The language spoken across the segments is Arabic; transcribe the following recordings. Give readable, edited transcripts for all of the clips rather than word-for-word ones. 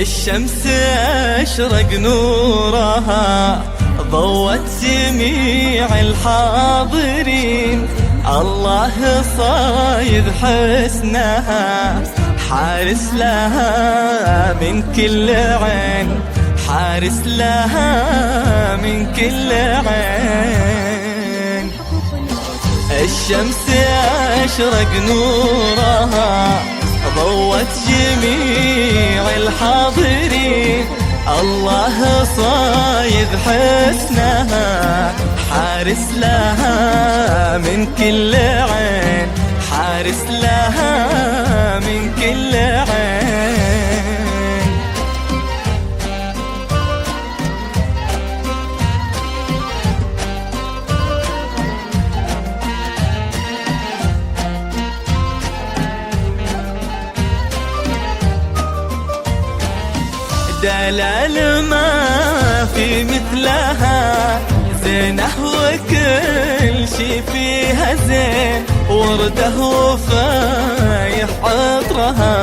الشمس أشرق نورها ضوت جميع الحاضرين، الله صايد حسنها حارس لها من كل عين، حارس لها من كل عين. الشمس أشرق نورها ضوت جميع الحاضرين، الله صايد حسنها حارس لها من كل عين، حارس لها من كل عين. دلال ما في مثلها زينه وكل شي فيها زين، ورده وفايح عطرها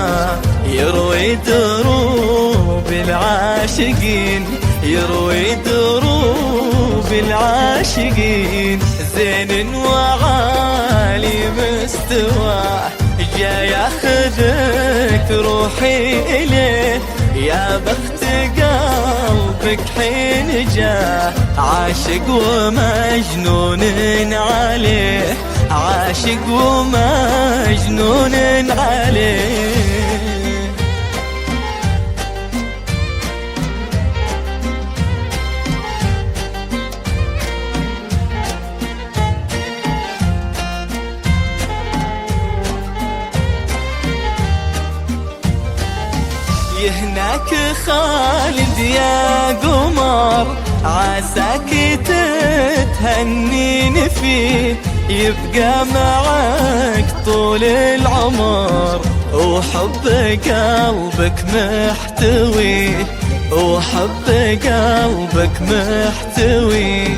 يروي دروب العاشقين، يروي دروب العاشقين. زين وعالي مستواه جا ياخذك روحي إليه، يا بخت قلبك حين جاه عاشق ومجنون عليه، عاشق ومجنون عليه. يهناك خالد يا قمر عساك تتهنين فيه، يبقى معك طول العمر وحب قلبك محتويه، وحب قلبك محتويه.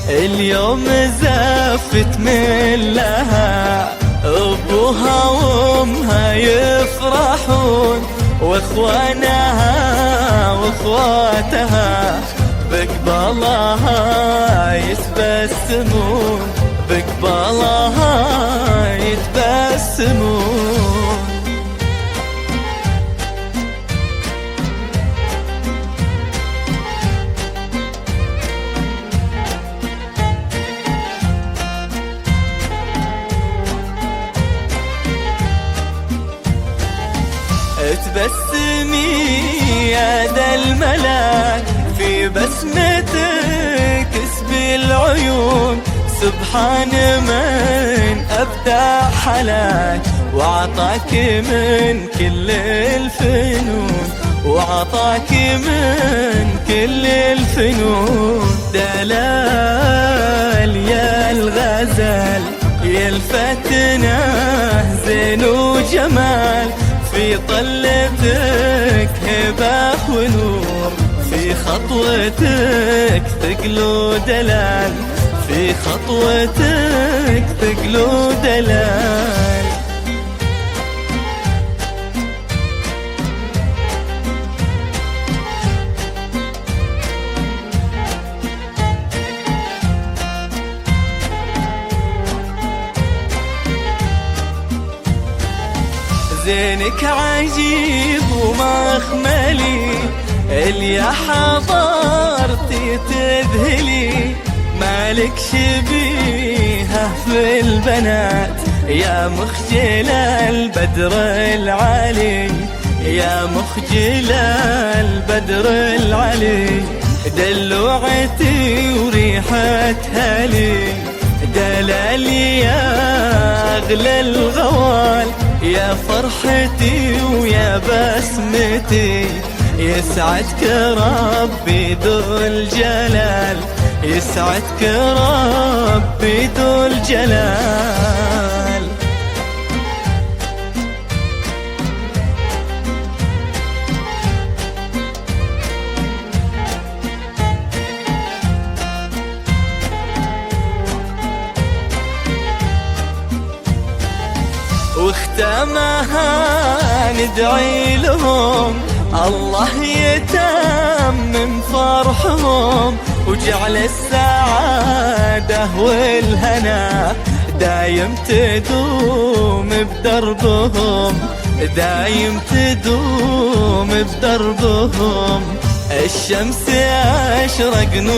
اليوم زفت من لها أبوها وأمها يفرحون، واخوانها واخواتها بقبالها يتبسمون، بقبالها يتبسمون. تبسمي يا ذا الملاك في بسمتك اسبي العيون، سبحان من أبدع حلاك وعطاك من كل الفنون، وعطاك من كل الفنون. دلال يا الغزال يلفتنا زين وجمال، في طلتك هبة ونور، في خطوتك ثقل ودلال، في خطوتك ثقل ودلال. زينك عجيب ومخملي، اللي حضرتي تذهلي، مالك شبيهه في البنات يا مخجل البدر العلي، يا مخجل البدر العلي. دلوعتي وريحتها لي دلالي يا أغلى الغوال، يا فرحتي ويا بسمتي يسعدك ربي ذو الجلال، يسعدك ربي ذو الجلال. واختامها ندعي لهم الله يتمم فرحهم وجعل السعادة والهنا دايم تدوم بدربهم، دايم تدوم بدربهم. الشمس أشرق نور